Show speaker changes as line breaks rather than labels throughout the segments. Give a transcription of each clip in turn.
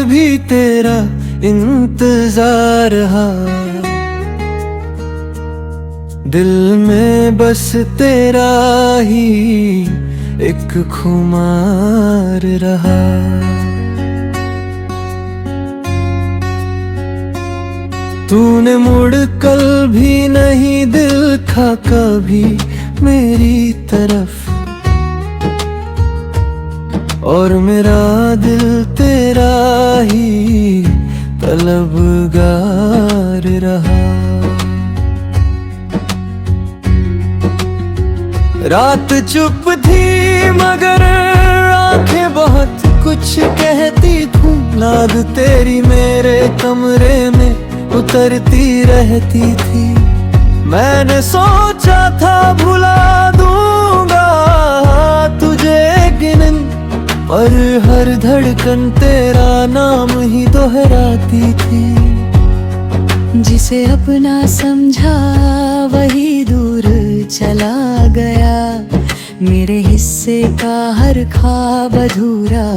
भी तेरा इंतजार रहा। दिल में बस तेरा ही एक खुमार रहा। तूने मुड़ कल भी नहीं देखा कभी मेरी तरफ, और मेरा दिल तेरा ही तलबगार रहा। रात चुप थी मगर आंखें बहुत कुछ कहती थी। नाद तेरी मेरे कमरे में उतरती रहती थी। मैंने सोचा था भुला दूंगा तुझे गिनन, पर हर धड़कन तेरा नाम ही दोहराती थी।
जिसे अपना समझा वही दूर चला गया। मेरे हिस्से का हर ख्वाब अधूरा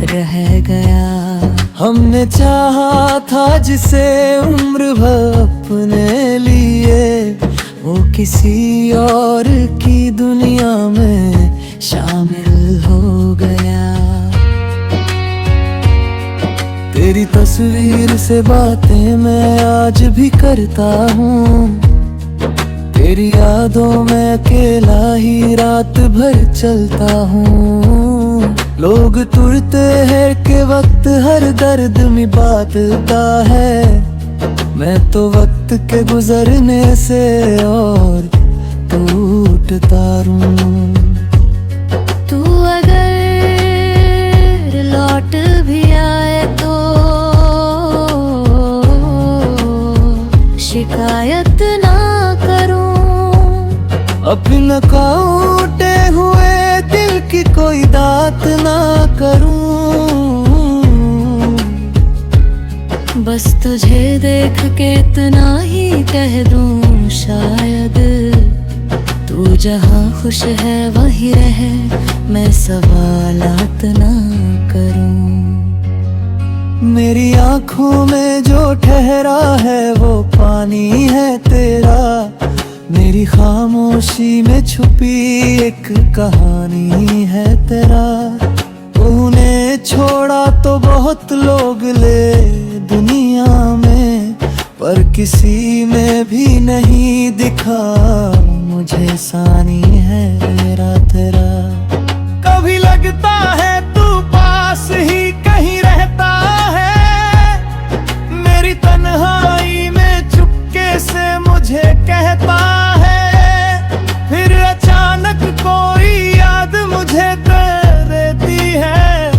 रह गया।
हमने चाहा था जिसे उम्र भर अपने लिए, वो किसी और की दुनिया में शामिल हो गया। तेरी तस्वीर से बातें मैं आज भी करता हूँ। तेरी यादों में अकेला ही रात भर चलता हूँ। लोग तुरते हैं के वक्त हर दर्द में बातता है। मैं तो वक्त के गुजरने से और टूटता रूं।
तू अगर लौट भी आए तो शिकायत ना करूं।
अपना काटे हुए दिल की कोई दात ना करूं।
बस तुझे देख के इतना ही कह दूं, शायद तू जहाँ खुश है वही रहे, मैं सवालात ना करूं।
मेरी आँखों में जो ठहरा है वो पानी है तेरा। मेरी खामोशी में छुपी एक कहानी है तेरा। तूने छोड़ा तो बहुत लोग ले दुनिया में, पर किसी में भी नहीं दिखा मुझे सानी है मेरा तेरा। कभी लगता है तू पास ही कहीं रहता है, मेरी तन्हाई में चुपके से मुझे कहता है। फिर अचानक कोई याद मुझे कर देती है,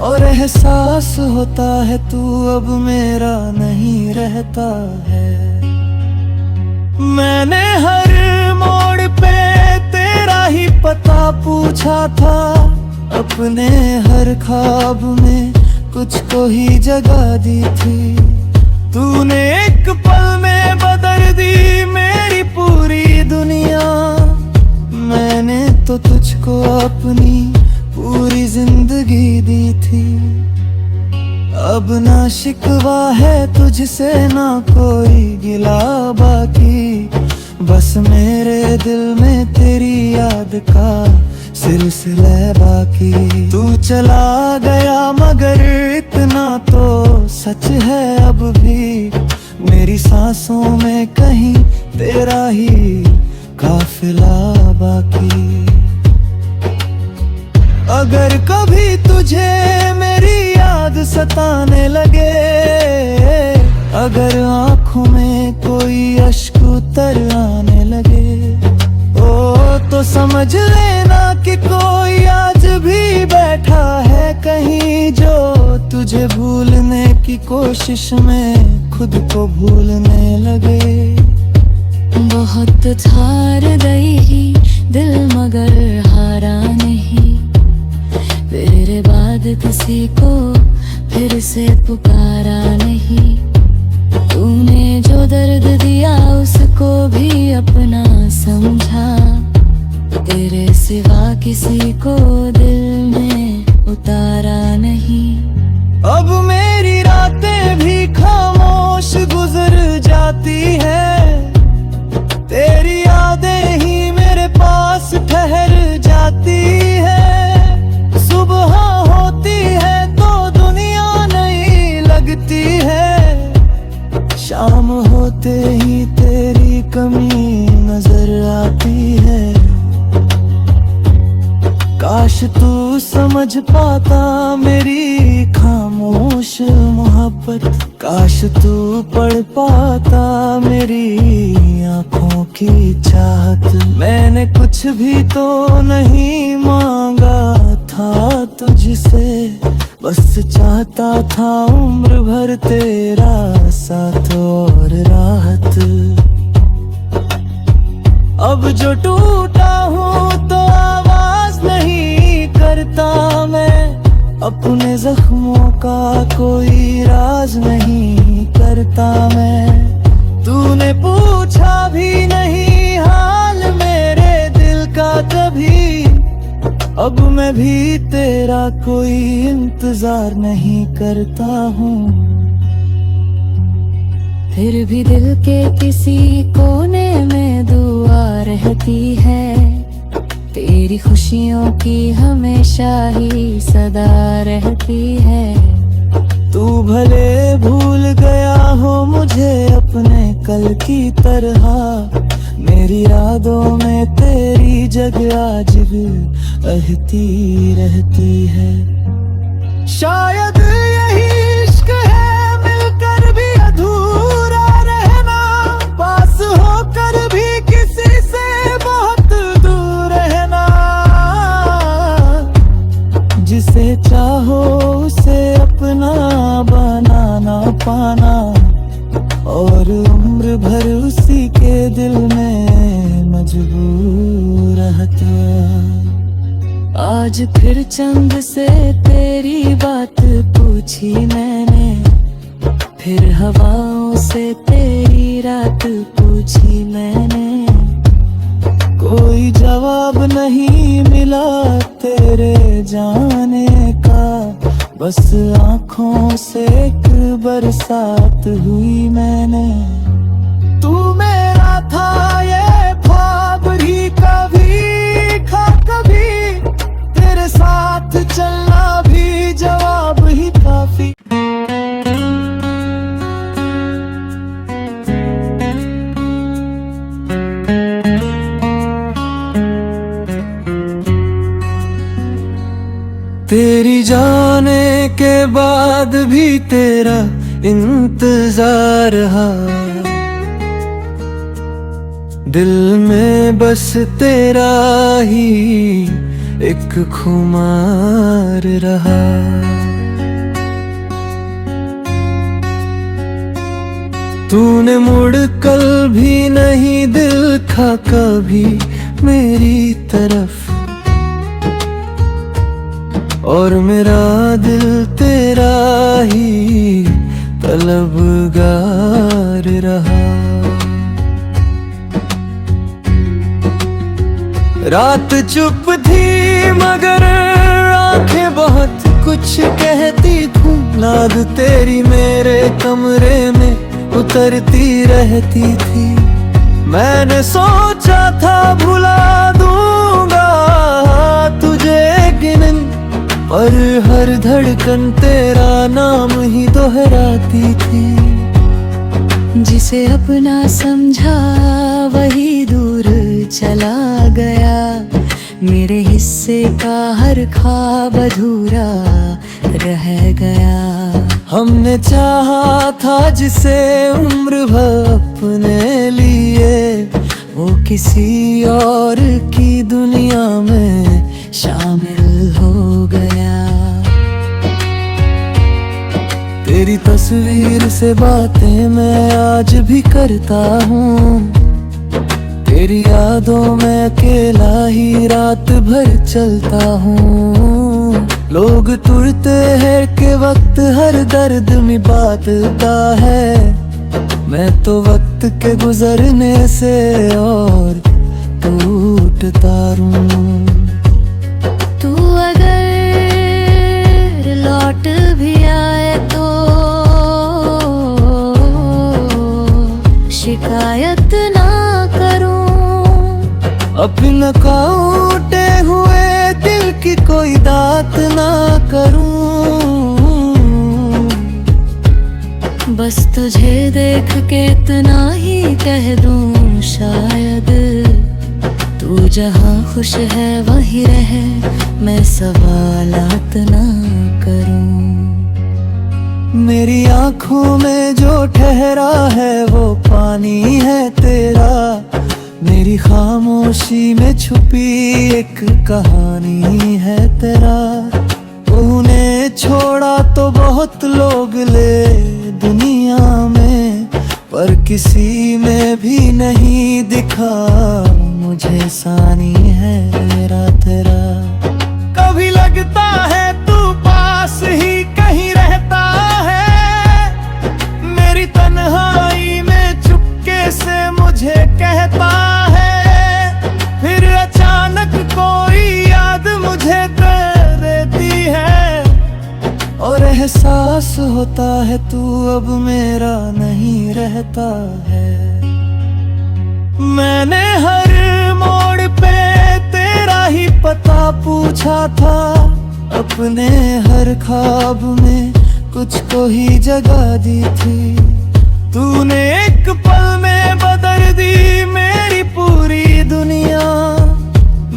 और एहसास होता है तू अब मेरा नहीं रहता है। मैंने हर मोड़ पे तेरा ही पता पूछा था। अपने हर ख्वाब में कुछ को ही जगह दी थी। तूने एक पल में बदल दी मेरी पूरी दुनिया। मैंने तो तुझको अपनी पूरी जिंदगी दी थी। अब ना शिकवा है तुझसे ना कोई गिला बाकी। बस मेरे दिल में तेरी याद का सिलसिला बाकी। तू चला गया मगर इतना तो सच है अब भी, मेरी सांसों में कहीं तेरा ही काफिला बाकी। अगर कभी तुझे मेरी याद सताने लगे, अगर आँखों में कोई अश्क उतर आने लगे, तो समझ लेना कि कोई आज भी बैठा है कहीं, जो तुझे भूलने की कोशिश में खुद को भूलने लगे।
बहुत थार गई दिल मगर हारा नहीं, तेरे बाद किसी को फिर से पुकारा नहीं। तूने जो दर्द दिया उसको भी अपना समझा, तेरे सिवा किसी को दिल में उतारा नहीं।
पाता मेरी खामोश मोहब्बत, काश तू पढ़ पाता मेरी आंखों की चाहत। मैंने कुछ भी तो नहीं मांगा था तुझसे, बस चाहता था उम्र भर तेरा साथ और राहत। अब जो टूटा हूँ तो आवाज नहीं करता मैं, अपने जख्मों का कोई राज नहीं करता मैं। तूने पूछा भी नहीं हाल मेरे दिल का कभी, अब मैं भी तेरा कोई इंतजार नहीं करता हूँ।
फिर भी दिल के किसी कोने में दुआ रहती है, तेरी खुशियों की हमेशा ही सदा रहती है।
तू भले भूल गया हो मुझे अपने कल की तरह, मेरी यादों में तेरी जगह आज भी रहती रहती है। शायद यही इश्क है, मिलकर भी अधूरा रहना, पास होकर भी किसी से बहुत दूर रहना। जिसे चाहो उसे अपना बनाना पाना, और उम्र भर उसी के दिल में मजबूर रहता।
आज फिर चंद से तेरी बात पूछी मैंने, फिर हवाओं से तेरी रात पूछी मैंने।
कोई जवाब नहीं मिला तेरे जाने का, बस आँखों से एक बरसात हुई मैंने। तू मेरा था ये ख्वाब ही कभी खा कभी, तेरे साथ चलना भी जवाब ही काफी। तेरी जाने के बाद भी तेरा इंतजार रहा, दिल में बस तेरा ही एक खुमार रहा। तूने मुड़ कल भी नहीं देखा कभी मेरी तरफ, और मेरा दिल तेरा ही तलबगार रहा। रात चुप थी मगर आंखें बहुत कुछ कहती थी, नाद तेरी मेरे कमरे में उतरती रहती थी। मैंने सोचा था भुला दूंगा तुझे गिनन, पर हर धड़कन तेरा नाम ही दोहराती थी।
जिसे अपना समझा वही दूर चला गया, मेरे हिस्से का हर ख्वाब अधूरा रह गया।
हमने चाहा था जिसे उम्र भर अपने लिए, वो किसी और की दुनिया में शामिल हो गया। तेरी तस्वीर से बातें मैं आज भी करता हूँ, तेरी यादों में अकेला ही रात भर चलता हूँ। लोग टूटते हैं के वक्त हर दर्द में बांटता है, मैं तो वक्त के गुजरने से और टूटता हूँ।
तू अगर लौट भी आए तो शिकायत ना करूं,
अपना काटे हुए दिल की कोई दात ना करूं।
बस तुझे देख के इतना ही कह दूं, शायद तू तू जहाँ खुश है वहीं रहे, मैं सवालात ना करूं।
मेरी आंखों में जो ठहरा है वो पानी है तेरा, मेरी खामोशी में छुपी एक कहानी है तेरा। तूने छोड़ा तो बहुत लोग ले दुनिया में, पर किसी में भी नहीं दिखा मुझे सानी है मेरा तेरा। कभी लगता है तू पास ही कहीं रहता है, मेरी तन्हाई में चुपके से मुझे कहता है, फिर अचानक कोई याद मुझे कर देती है, और एहसास होता है तू अब मेरा नहीं रहता है। मैंने हर मोड़ पे तेरा ही पता पूछा था, अपने हर ख्वाब में कुछ को ही जगह दी थी। तूने एक पल में बदल दी मेरी पूरी दुनिया,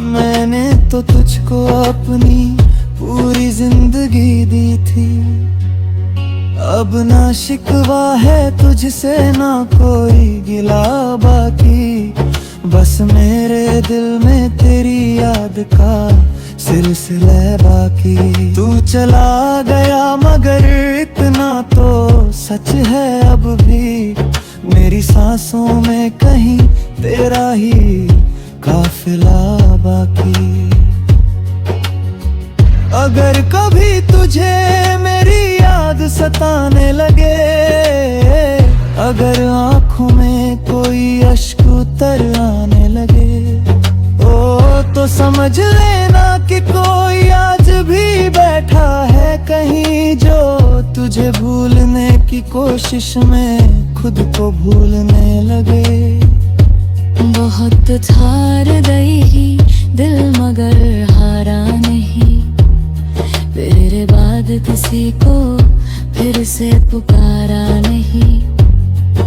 मैंने तो तुझको अपनी पूरी जिंदगी दी थी। अब ना शिकवा है तुझसे ना कोई गिला बाकी, बस मेरे दिल में तेरी याद का सिलसिला बाकी। तू चला गया मगर इतना तो सच है अब भी, मेरी सांसों में कहीं तेरा ही काफिला बाकी। अगर कभी तुझे मेरी याद सताने लगे, अगर आंखों में कोई अश्क उतर आने लगे, तो समझ लेना कि कोई आज भी बैठा है कहीं, जो तुझे भूलने की कोशिश में खुद को भूलने लगे।
बहुत हार गई दिल मगर हारा नहीं, तेरे बाद किसी को फिर से पुकारा नहीं।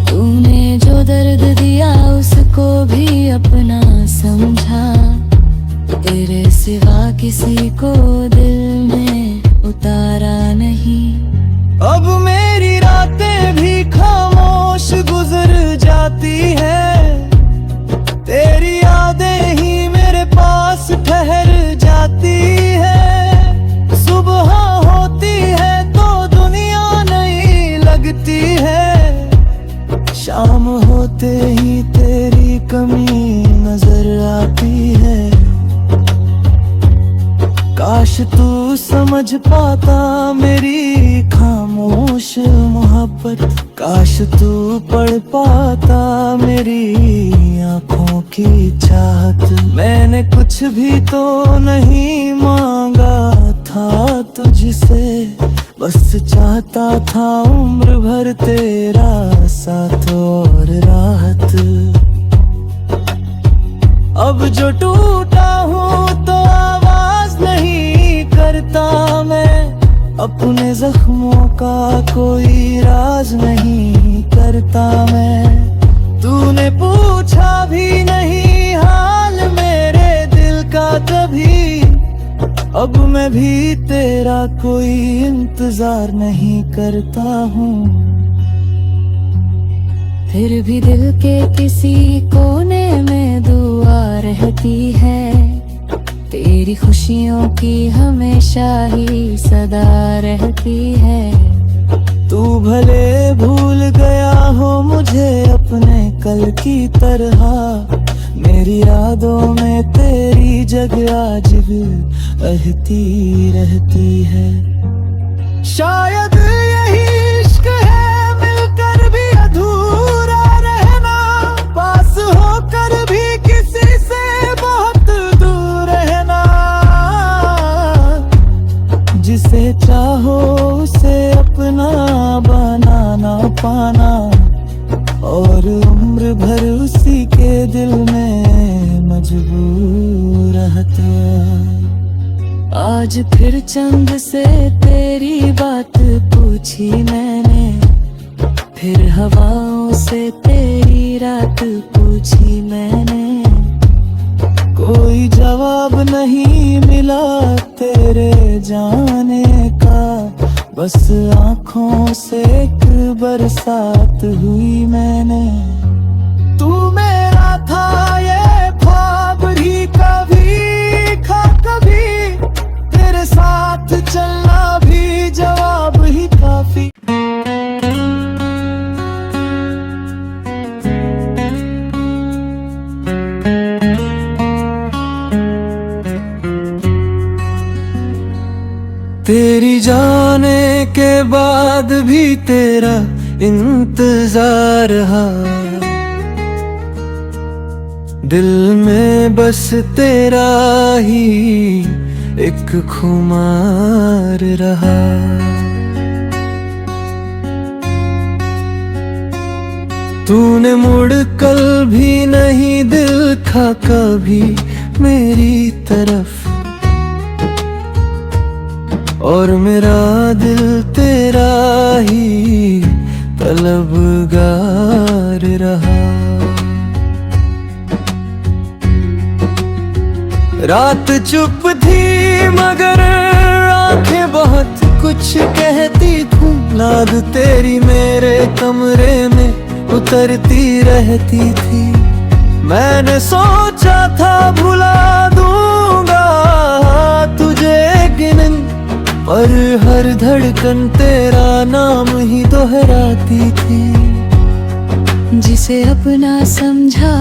तूने जो दर्द दिया उसको भी अपना समझा, तेरे सिवा किसी को दिल में उतारा नहीं।
अब मेरी रातें भी खामोश गुजर जाती है, तेरी यादें ही मेरे पास ठहर जाती है। सुबह होती है तो दुनिया नई लगती है, शाम होते ही तेरी कमी नजर आती है। काश तू समझ पाता मेरी खामोश मोहब्बत, काश तू पढ़ पाता मेरी आंखों की चाहत। मैंने कुछ भी तो नहीं मांगा था तुझसे, बस चाहता था उम्र भर तेरा साथ और राहत। अब जो टूटा हूँ तो आवाज नहीं करता मैं, अपने जख्मों का कोई राज नहीं करता मैं। तूने पूछा भी नहीं हाल मेरे दिल का कभी, अब मैं भी तेरा कोई इंतजार नहीं करता हूँ।
फिर भी दिल के किसी कोने में दुआ रहती है, तेरी खुशियों की हमेशा ही सदा रहती है।
तू भले भूल गया हो मुझे अपने कल की तरह, मेरी यादों में तेरी जगह आज भी रहती है। शायद यही इश्क है, मिलकर भी अधूरा रहना, पास होकर भी किसी से बहुत दूर रहना। जिसे चाहो उसे अपना बनाना पाना, और उम्र भर उसी के दिल में मजबूर रहता।
आज फिर चंद से तेरी बात पूछी मैंने, फिर हवाओं से तेरी रात पूछी मैंने।
जवाब नहीं मिला तेरे जाने का, बस आंखों से एक बरसात हुई मैंने। तू मेरा था ये ख्वाब ही कभी खा कभी, तेरे साथ चलना भी जवाब ही काफी। तेरी जाने के बाद भी तेरा इंतजार रहा, दिल में बस तेरा ही एक खुमार रहा। तूने मुड़ कल भी नहीं देखा कभी मेरी तरफ, और मेरा दिल तेरा ही तलबगार रहा। रात चुप थी मगर आंखें बहुत कुछ कहती थी, याद तेरी मेरे कमरे में उतरती रहती थी। मैंने सोचा था भुला दूंगा तुझे गिनन, पर हर धड़कन तेरा नाम ही दोहराती थी।
जिसे अपना समझा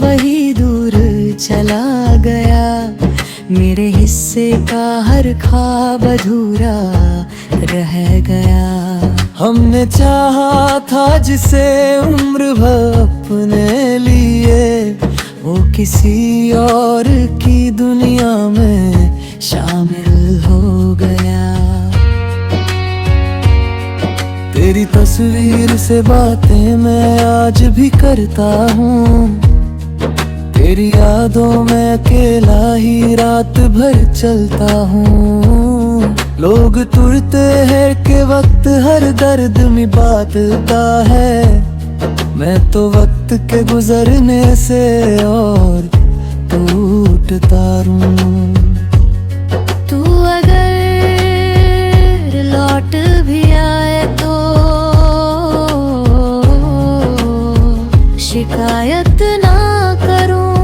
वही दूर चला गया, मेरे हिस्से का हर ख्वाब अधूरा रह गया।
हमने चाहा था जिसे उम्र भर अपने लिए, वो किसी और की दुनिया में शामिल हो गया। तेरी तस्वीर से बातें मैं आज भी करता हूँ, तेरी यादों में अकेला ही रात भर चलता हूँ। लोग तुरते हैं के वक्त हर दर्द में बांटता है, मैं तो वक्त के गुजरने से और टूटता हूँ।
तू अगर लौट भी आए तो शिकायत ना करूं,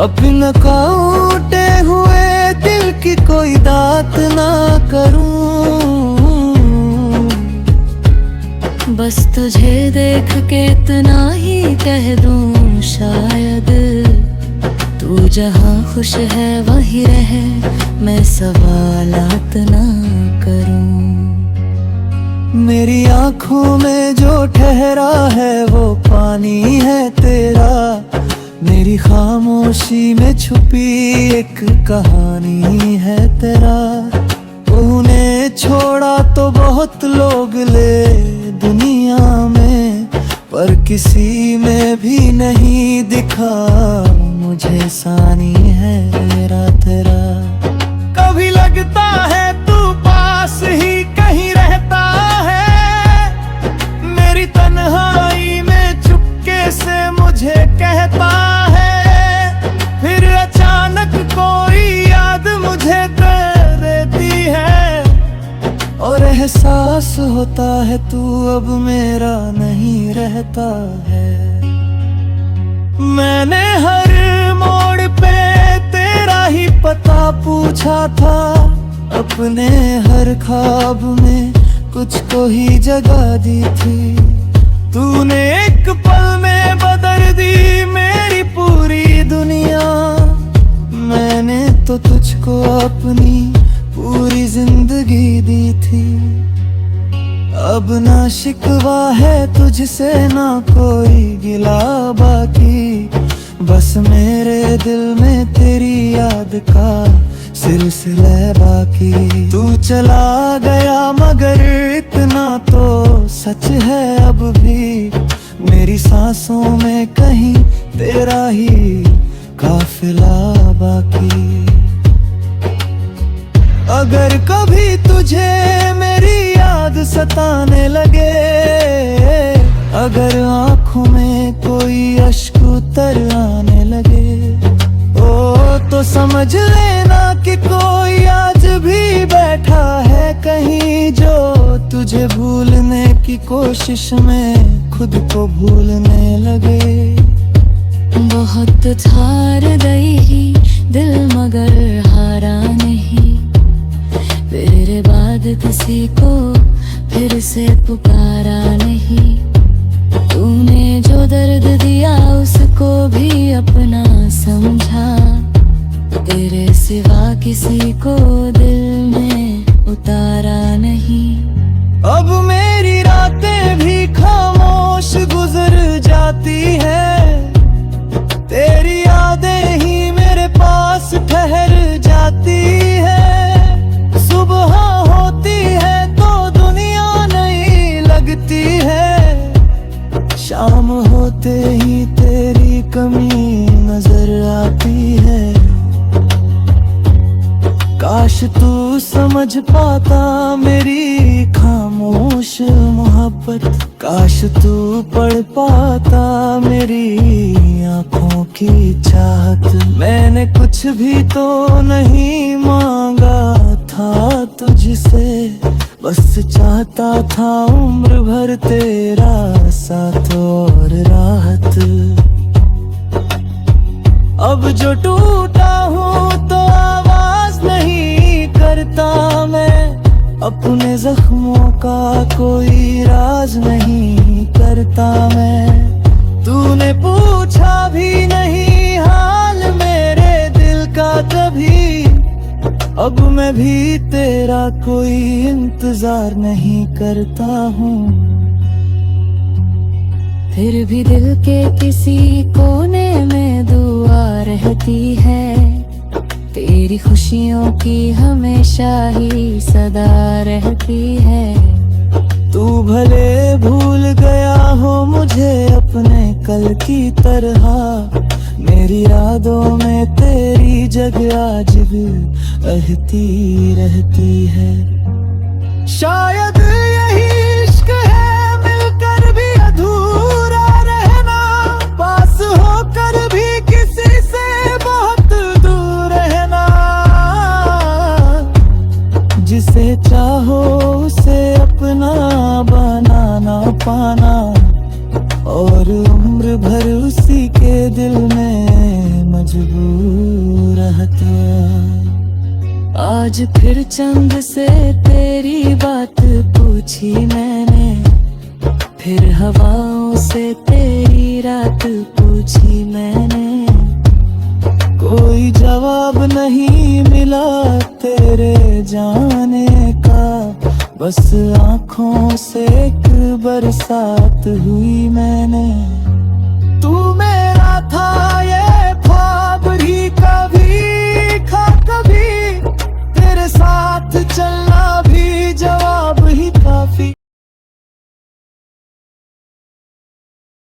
अपना काटे हुए दिल की कोई दात ना करूं।
बस तुझे देख के इतना ही कह दूं, शायद तू जहाँ खुश है वही रहे, मैं सवालात ना करूं।
मेरी आँखों में जो ठहरा है वो पानी है तेरा, मेरी खामोशी में छुपी एक कहानी है तेरा। तूने छोड़ा तो बहुत लोग ले दुनिया में, पर किसी में भी नहीं दिखा मुझे सानी है मेरा तेरा। कभी लगता है तू पास ही कहीं रहता है, मेरी तन्हाई में चुपके से मुझे कहता है। फिर अचानक कोई याद मुझे कर देती है, और एहसास होता है तू अब मेरा नहीं रहता है। मैंने हर मोड़ पे तेरा ही पता पूछा था, अपने हर ख्वाब में कुछ को ही जगह दी थी। तूने एक पल में बदल दी मेरी पूरी दुनिया, मैंने तो तुझको अपनी पूरी जिंदगी दी थी। अब ना शिकवा है तुझसे ना कोई गिला बाकी, बस मेरे दिल में तेरी याद का सिलसिला बाकी। तू चला गया मगर इतना तो सच है अब भी, मेरी सांसों में कहीं तेरा ही काफिला बाकी। अगर कभी तुझे मेरी याद सताने लगे, अगर आँखों में कोई अश्क उतर आने लगे, ओ समझ लेना कि कोई आज भी बैठा है कहीं, जो तुझे भूलने की कोशिश में खुद को भूलने लगे।
बहुत हार गई ही दिल मगर हारा नहीं, तेरे बाद किसी को फिर से पुकारा नहीं। तूने जो दर्द दिया उसको भी अपना समझा, तेरे सिवा किसी को दिल में उतारा नहीं।
अब मेरी रातें भी खामोश गुजर जाती है, तेरी यादें ही मेरे पास ठहर जाती है। सुबह होती है तो दुनिया नहीं लगती है, शाम होते ही तेरी कमी नजर आती है। काश तू समझ पाता मेरी खामोश मोहब्बत, काश तू पढ़ पाता मेरी आंखों की चाहत। मैंने कुछ भी तो नहीं मांगा था तुझसे, बस चाहता था उम्र भर तेरा साथ और राहत। अब जो टूटा हूँ तो आवाज नहीं करता मैं, अपने जख्मों का कोई राज नहीं करता मैं। तूने पूछा भी नहीं हाल मेरे दिल का कभी, अब मैं भी तेरा कोई इंतजार नहीं करता हूँ।
फिर भी दिल के किसी कोने में दुआ रहती है, तेरी खुशियों की हमेशा ही सदा रहती है।
तू भले भूल गया हो मुझे अपने कल की तरह, मेरी यादों में तेरी जगह आज भी रहती है। शायद यही इश्क है, मिलकर भी अधूरा रहना, पास होकर भी किसी से बहुत दूर रहना। जिसे चाहो उसे अपना बनाना पाना, और उम्र भर उसी के दिल में मजबूर रहता।
आज फिर चंद से तेरी बात पूछी मैंने, फिर हवाओं से तेरी रात पूछी मैंने।
कोई जवाब नहीं मिला तेरे जाने का, बस आँखों से एक बरसात हुई मैंने। तू मेरा था ये ख्वाब भी कभी खा कभी, तेरे साथ चल